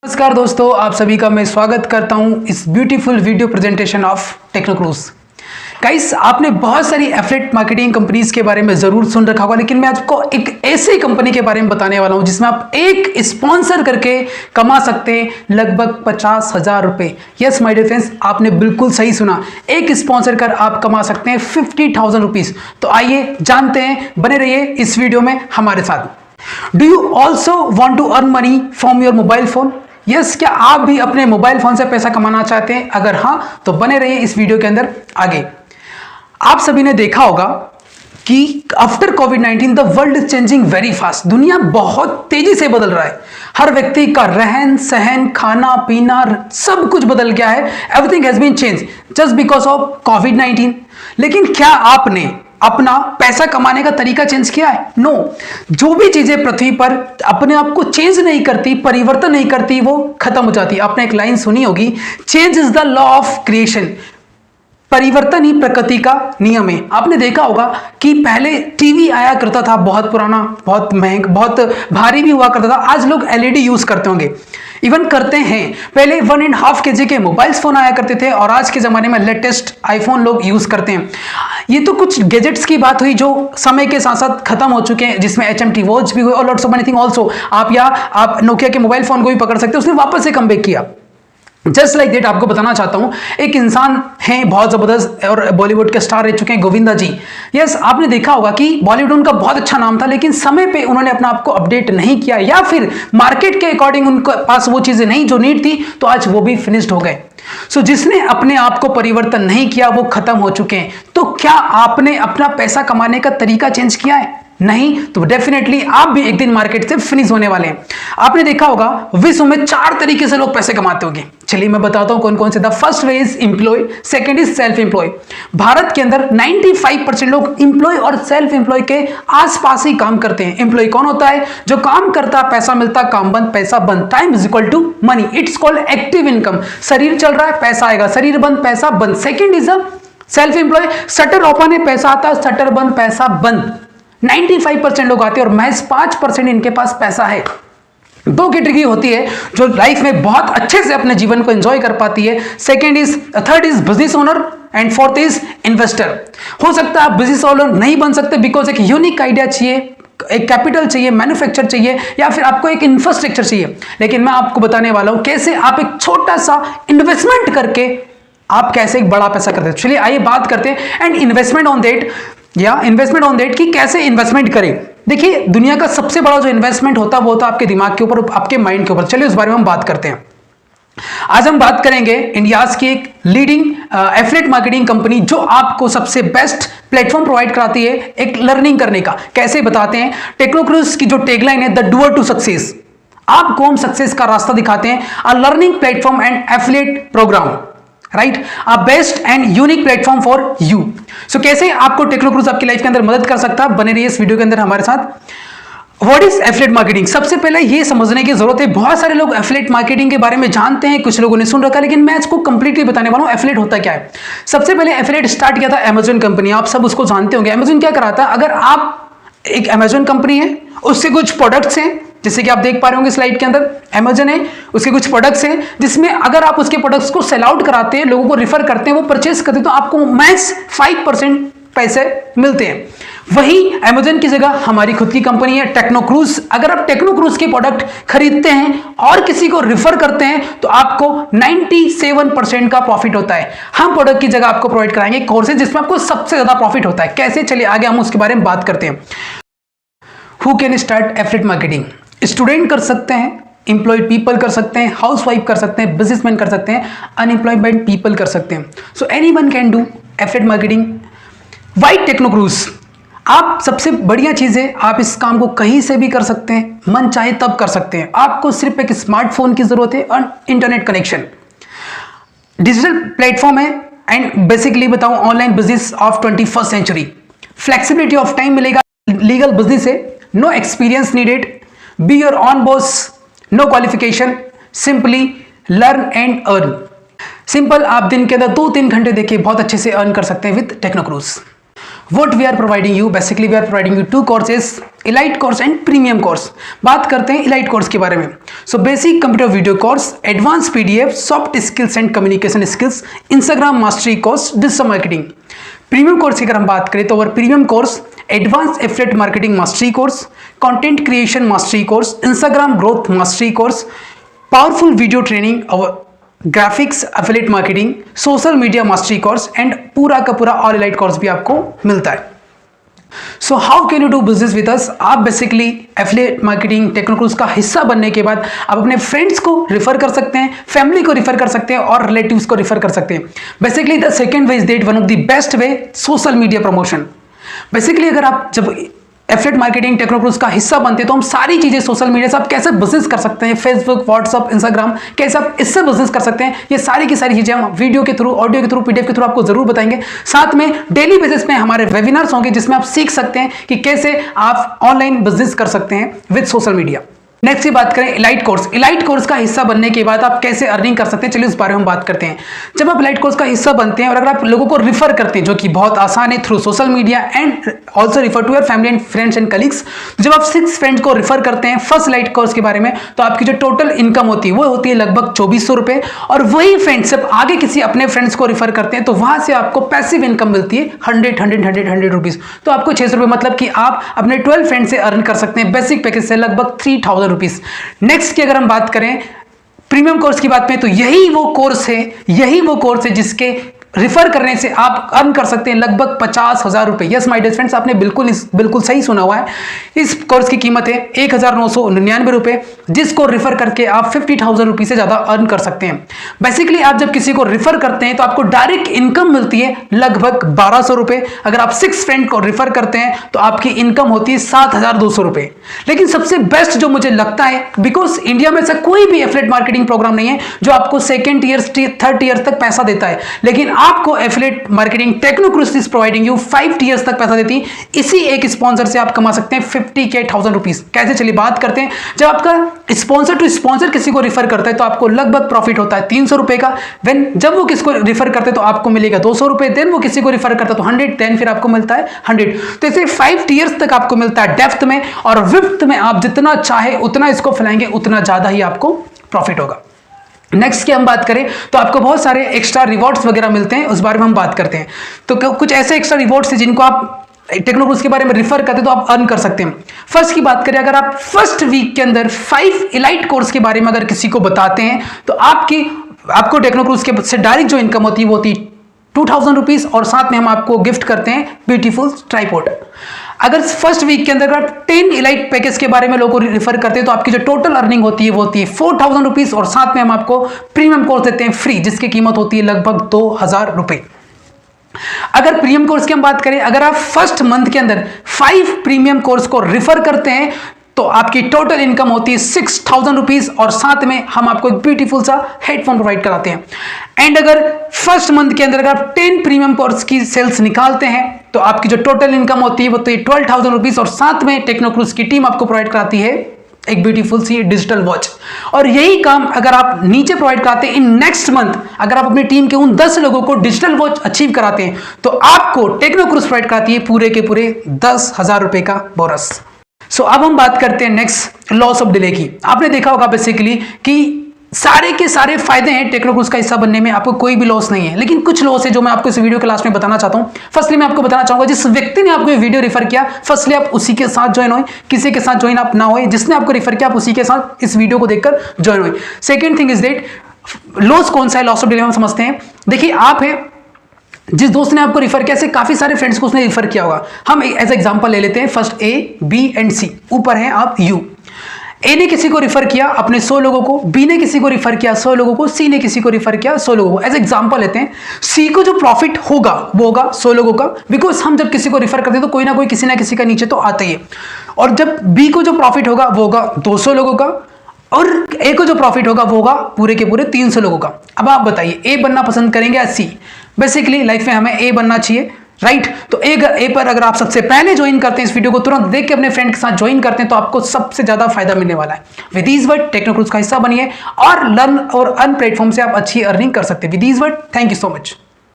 नमस्कार दोस्तों, आप सभी का मैं स्वागत करता हूं इस beautiful video presentation of Technocruise. Guys, आपने बहुत सारी एफिलिएट मार्केटिंग कंपनीज के बारे में जरूर सुन रखा होगा, लेकिन मैं आपको एक ऐसी कंपनी के बारे में बताने वाला हूं जिसमें आप एक स्पॉन्सर करके कमा सकते हैं लगभग 50,000 रुपए। यस माय डियर फ्रेंड्स, आपने बिल्कुल सही सुना, एक स्पॉन्सर कर आप कमा सकते हैं 50,000 रुपीज। तो आइए जानते हैं, बने रहिए इस वीडियो में हमारे साथ। Do you also want to earn money from your mobile phone? Yes, क्या आप भी अपने मोबाइल फोन से पैसा कमाना चाहते हैं? अगर हाँ, तो बने रहिए इस वीडियो के अंदर आगे। आप सभी ने देखा होगा कि after covid the world is changing very fast. दुनिया बहुत तेजी से बदल रहा है। हर व्यक्ति का रहन सहन, खाना पीना सब कुछ बदल गया है। Everything has been change just because of कोविड-19। लेकिन क्या आपने अपना पैसा कमाने का तरीका चेंज किया है? नो। जो भी चीजें पृथ्वी पर अपने आप को चेंज नहीं करती, परिवर्तन नहीं करती, वो खत्म हो जाती है। आपने एक लाइन सुनी होगी, change is the law of creation. परिवर्तन ही प्रकृति का नियम है। आपने देखा होगा कि पहले टीवी आया करता था, बहुत पुराना, बहुत महंगा, बहुत भारी भी हुआ करता था। आज लोग एलईडी यूज करते होंगे, इवन करते हैं। पहले 1.5 kg के मोबाइल फोन आया करते थे और आज के जमाने में लेटेस्ट आईफोन लोग यूज करते हैं। ये तो कुछ गैजेट्स की बात हुई जो समय के साथ साथ खत्म हो चुके हैं, जिसमें HMT वॉच भी हुई और lots of money thing also. आप नोकिया के मोबाइल फोन को भी पकड़ सकते हैं, उसने वापस से कमबैक किया। जस्ट लाइक दैट आपको बताना चाहता हूं, एक इंसान है बहुत जबरदस्त और बॉलीवुड के स्टार रह चुके हैं, गोविंदा जी। यस, आपने देखा होगा कि बॉलीवुड उनका बहुत अच्छा नाम था, लेकिन समय पे उन्होंने अपना आपको अपडेट नहीं किया या फिर मार्केट के अकॉर्डिंग उनके पास वो चीजें नहीं जो नीड थी, तो आज वो भी फिनिश्ड हो गए। सो जिसने अपने आप को परिवर्तन नहीं किया वो खत्म हो चुके हैं। तो क्या आपने अपना पैसा कमाने का तरीका चेंज किया है? नहीं, तो डेफिनेटली आप भी एक दिन मार्केट से फिनिश होने वाले हैं। आपने देखा होगा विश्व में 4 तरीके से लोग पैसे कमाते होंगे। चलिए मैं बताता हूं कौन कौन से। The first way is employ, second is self employ. Bharat के अंदर 95% लोग एम्प्लॉय और सेल्फ एम्प्लॉय के आसपास ही काम करते हैं। एम्प्लॉय कौन होता है? जो काम करता, पैसा मिलता, काम बंद, पैसा बंद। Time is equal to money. It's called active income. शरीर चल रहा है, पैसा आएगा, शरीर बंद, पैसा बंद। Second is a self employ. Shutter open है, पैसा आता, शटर बंद, पैसा बंद। 95% लोग आते हैं और महज 5% इनके पास पैसा है। 2 कैटेगरी होती है जो लाइफ में बहुत अच्छे से अपने जीवन को एंजॉय कर पाती है। Third is business owner and fourth is investor. हो सकता है आप बिजनेस ओनर नहीं बन सकते बिकॉज एक यूनिक आइडिया चाहिए, एक कैपिटल चाहिए, मैन्युफैक्चर चाहिए, या फिर आपको एक इंफ्रास्ट्रक्चर चाहिए। लेकिन मैं आपको बताने वाला हूं कैसे आप एक छोटा सा इन्वेस्टमेंट करके आप कैसे एक बड़ा पैसा करते हैं। चलिए आइए बात करते हैं एंड इन्वेस्टमेंट ऑन दैट कि कैसे इन्वेस्टमेंट करें। देखिए, दुनिया का सबसे बड़ा जो इन्वेस्टमेंट होता है वो होता है आपके दिमाग के ऊपर, आपके माइंड के ऊपर। चलिए उस बारे में हम बात करते हैं। आज हम बात करेंगे इंडियाज की एक लीडिंग एफिलिएट मार्केटिंग कंपनी जो आपको सबसे बेस्ट प्लेटफॉर्म प्रोवाइड कराती है एक लर्निंग करने का। कैसे बताते हैं। टेक्नोक्रूज की जो टैगलाइन है, द डूअर टू सक्सेस। आपको हम सक्सेस का रास्ता दिखाते हैं। A learning platform and affiliate program, right, a best and unique platform for you. So कैसे आपको टेक्नोक्रूज आपकी लाइफ के अंदर मदद कर सकता है, बने रहिए इस वीडियो के अंदर हमारे साथ। What is affiliate marketing? सबसे पहले ये समझने की जरूरत है, बहुत सारे लोग एफिलिएट मार्केटिंग के बारे में जानते हैं, कुछ लोगों ने सुन रखा है, लेकिन मैं इसको कंप्लीटली बताने वाला हूं एफिलिएट होता क्या है। सबसे पहले एफिलिएट स्टार्ट किया था अमेजन कंपनी, आप सब उसको जानते होंगे। अमेजन क्या कराता है? अगर आप एक अमेजन कंपनी है, उससे कुछ प्रोडक्ट्स हैं, जैसे कि आप देख पा रहे होंगे स्लाइड के अंदर, अमेजन है, उसके कुछ प्रोडक्ट्स हैं, जिसमें अगर आप उसके प्रोडक्ट्स को सेल आउट कराते हैं, लोगों को रिफर करते हैं, वो परचेस करते हैं, तो आपको मैक्स 5% पैसे मिलते हैं। वही अमेजन की जगह हमारी खुद की कंपनी है टेक्नोक्रूज। अगर आप टेक्नोक्रूज के प्रोडक्ट खरीदते हैं और किसी को रिफर करते हैं तो आपको 97% का प्रॉफिट होता है। हम प्रोडक्ट की जगह आपको प्रोवाइड कराएंगे कोर्सेज जिसमें आपको सबसे ज्यादा प्रॉफिट होता है। कैसे? चलिए आगे हम उसके बारे में बात करते हैं। Who can start affiliate marketing? Student कर सकते हैं, एम्प्लॉयड पीपल कर सकते हैं, हाउसवाइफ कर सकते हैं, बिजनेसमैन कर सकते हैं, अनएम्प्लॉयमेंट पीपल कर सकते हैं। So anyone can do affiliate marketing. Why Technocruise? आप सबसे बढ़िया चीज है, आप इस काम को कहीं से भी कर सकते हैं, मन चाहे तब कर सकते हैं। आपको सिर्फ एक स्मार्टफोन की जरूरत है और इंटरनेट कनेक्शन। डिजिटल प्लेटफॉर्म है एंड बेसिकली बताऊं online business of 21st century. Flexibility of time मिलेगा, लीगल बिजनेस है, no experience needed, be your own boss, no qualification, simply learn and earn. Simple, आप दिन के अंदर 2-3 घंटे देखिए बहुत अच्छे से अर्न कर सकते हैं with टेक्नोक्रूज। What we are providing you, basically we are providing you 2 courses, elite course and premium course. बात करते हैं elite course के बारे में. So basic computer video course, advanced PDF, soft skills and communication skills, Instagram mastery course, digital marketing. Premium course की अगर हम बात करें तो और premium course advance affiliate marketing mastery course, content creation mastery course, Instagram growth mastery course, powerful video training और graphics affiliate marketing, social media mastery course and पूरा का पूरा ऑल एलाइट कोर्स भी आपको मिलता है. So how can you do business with us? आप basically affiliate marketing टेक्नोक्रूज का हिस्सा बनने के बाद आप अपने फ्रेंड्स को रिफर कर सकते हैं, फैमिली को रिफर कर सकते हैं और रिलेटिव्स को रिफर कर सकते हैं. Basically the second way is that one of the best way social media promotion. Basically अगर आप जब एफिलिएट मार्केटिंग टेक्नोक्रूज का हिस्सा बनते हैं तो हम सारी चीजें सोशल मीडिया से आप कैसे बिजनेस कर सकते हैं, फेसबुक, व्हाट्सअप, इंस्टाग्राम, कैसे आप इससे बिजनेस कर सकते हैं, ये सारी की सारी चीजें हम वीडियो के थ्रू, ऑडियो के थ्रू, पीडीएफ के थ्रू आपको जरूर बताएंगे. साथ में डेली बेसिस पे हमारे वेबिनार्स होंगे जिसमें आप सीख सकते हैं कि कैसे आप ऑनलाइन बिजनेस कर सकते हैं विद सोशल मीडिया. नेक्स्ट की बात करें इलाइट कोर्स. इलाइट कोर्स का हिस्सा बनने के बाद आप कैसे अर्निंग कर सकते हैं, चलिए उस बारे में हम बात करते हैं. जब आप इलाइट कोर्स का हिस्सा बनते हैं और अगर आप लोगों को रिफर करते हैं, जो कि बहुत आसान है through social media and also refer to your family and friends and colleagues. जब आप 6 फ्रेंड्स को रिफर करते हैं फर्स्ट इलाइट कोर्स के बारे में तो आपकी जो टोटल इनकम होती है वो होती है लगभग 2400 रुपए. और वही फ्रेंड्स जब आगे किसी अपने फ्रेंड्स को रिफर करते हैं तो वहां से आपको पैसिव इनकम मिलती है 100 रुपीज. तो आपको 600 रुपए, मतलब कि आप अपने 12 फ्रेंड से अर्न कर सकते हैं बेसिक पैकेज से लगभग 3000 रुपीज. नेक्स्ट की अगर हम बात करें प्रीमियम कोर्स की बात में तो यही वो कोर्स है जिसके रिफर करने से आप अर्न कर सकते हैं लगभग 50,000 रुपए. यस माय डियर फ्रेंड्स, आपने बिल्कुल सही सुना हुआ है. इस कोर्स की कीमत है 1999 रुपए, जिसको रिफर करके आप 50,000 रुपए से ज्यादा अर्न कर सकते हैं. बेसिकली आप जब किसी को रिफर करते हैं तो आपको डायरेक्ट इनकम मिलती है लगभग 1200 रुपए. अगर आप 6 फ्रेंड को रिफर करते हैं तो आपकी इनकम होती है 7,200 रुपए. लेकिन सबसे बेस्ट जो मुझे लगता है, बिकॉज इंडिया में ऐसा कोई भी एफिलिएट मार्केटिंग प्रोग्राम नहीं है जो आपको सेकेंड ईयर, थर्ड ईयर तक पैसा देता है, लेकिन आपको affiliate marketing Technocruise is providing you 5 years तक पैसा देती है. इसी एक स्पॉन्सर से आप कमा सकते हैं 50,000 रुपीज. कैसे, चलिए बात करते हैं. जब आपका स्पॉन्सर टू स्पॉन्सर किसी को रिफर करता है तो आपको लगभग प्रॉफिट होता है 300 रुपए का. जब वो किसको रिफर करते हैं तो आपको मिलेगा 200 रुपए. देन वो किसी को रिफर करता है तो 100, देन फिर आपको मिलता है 100. तो इसे 5 ईयर्स तक आपको मिलता है डेप्थ में, और विड्थ में आप जितना चाहे उतना इसको फैलाएंगे उतना ज्यादा ही आपको प्रॉफिट होगा. नेक्स्ट की हम बात करें तो आपको बहुत सारे एक्स्ट्रा रिवॉर्ड्स वगैरह मिलते हैं, उस बारे में हम बात करते हैं. तो कुछ ऐसे एक्स्ट्रा रिवॉर्ड्स हैं जिनको आप टेक्नोक्रूज के बारे में रिफर करते हैं तो आप अर्न कर सकते हैं. फर्स्ट की बात करें, अगर आप फर्स्ट वीक के अंदर 5 इलाइट कोर्स के बारे में अगर किसी को बताते हैं तो आपको टेक्नोक्रूज के से डायरेक्ट जो इनकम होती है वो होती 2000 रुपीज, और साथ में हम आपको गिफ्ट करते हैं ब्यूटीफुल ट्राइपॉड. अगर फर्स्ट वीक के अंदर अगर 10 इलाइट पैकेज के बारे में लोगों को रिफर करते हैं तो आपकी जो टोटल अर्निंग होती है वो होती है 4000 रुपीज, और साथ में हम आपको प्रीमियम कोर्स देते हैं फ्री, जिसकी कीमत होती है लगभग 2000 रुपए. अगर प्रीमियम कोर्स की हम बात करें, अगर आप फर्स्ट मंथ के अंदर 5 प्रीमियम कोर्स को रिफर करते हैं तो आपकी टोटल इनकम होती है 6000 रुपीज, और साथ में हम आपको एक ब्यूटीफुल सा हेडफोन प्रोवाइड कराते हैं. एंड अगर फर्स्ट मंथ के अंदर अगर आप 10 प्रीमियम कोर्स की सेल्स निकालते हैं तो आपकी जो टोटल इनकम होती है वो तो 12,000 रुपीज, और साथ में टेक्नोक्रूज की टीम आपको प्रोवाइड कराती है एक ब्यूटीफुल सी डिजिटल वॉच. और यही काम अगर आप नीचे प्रोवाइड कराते हैं इन नेक्स्ट मंथ, अगर आप अपनी टीम के उन 10 लोगों को डिजिटल वॉच अचीव कराते हैं तो आपको टेक्नोक्रूज प्रोवाइड कराती है पूरे के पूरे 10,000 रुपए का बोनस. सो अब हम बात करते हैं नेक्स्ट लॉस ऑफ डिले की. आपने देखा होगा बेसिकली कि सारे के सारे फायदे हैं टेक्नोक्रूज का हिस्सा बनने में, आपको कोई भी लॉस नहीं है, लेकिन कुछ लॉस है जो मैं आपको इस वीडियो के लास्ट में बताना चाहता हूं. फर्स्टली मैं आपको बताना चाहूंगा, जिस व्यक्ति ने आपको ये वीडियो रिफर किया, फर्स्टली आप उसी के साथ ज्वाइन होए, किसी के साथ ज्वाइन आप ना होए. जिसने आपको रिफर किया आप उसी के साथ इस वीडियो को देखकर ज्वाइन होए. Second thing is that loss कौन सा है, लॉस ऑफ डिले हम समझते हैं. देखिए, आप है जिस दोस्त ने आपको रिफर किया, ऐसे काफी सारे फ्रेंड्स को उसने रिफर किया होगा. हम एज एग्जांपल ले लेते हैं. फर्स्ट ए, बी एंड सी, ऊपर है आप यू. ए ने किसी को रिफर किया अपने 100 लोगों को, बी ने किसी को रिफर किया 100 लोगों को, सी ने किसी को रिफर किया 100 लोगों को. एज एग्जांपल लेते हैं, सी को जो प्रॉफिट होगा वो होगा 100 लोगों का, बिकॉज हम जब किसी को रिफर करते हैं तो कोई ना कोई किसी ना किसी का नीचे तो आता ही है. और जब बी को जो प्रॉफिट होगा वो होगा 200 लोगों का, और ए को जो प्रॉफिट होगा वो होगा पूरे के पूरे 300 लोगों का. अब आप बताइए ए बनना पसंद करेंगे या सी? बेसिकली लाइफ में हमें ए बनना चाहिए, राइट. तो ए पर अगर आप सबसे पहले ज्वाइन करते हैं, इस वीडियो को तुरंत देख के अपने फ्रेंड के साथ ज्वाइन करते हैं तो आपको सबसे ज्यादा फायदा मिलने वाला है. विद दीज वर्ड टेक्नोक्रूज का हिस्सा बनिए और लर्न और अर्न प्लेटफॉर्म से आप अच्छी अर्निंग कर सकते हैं. With these word, thank you so much.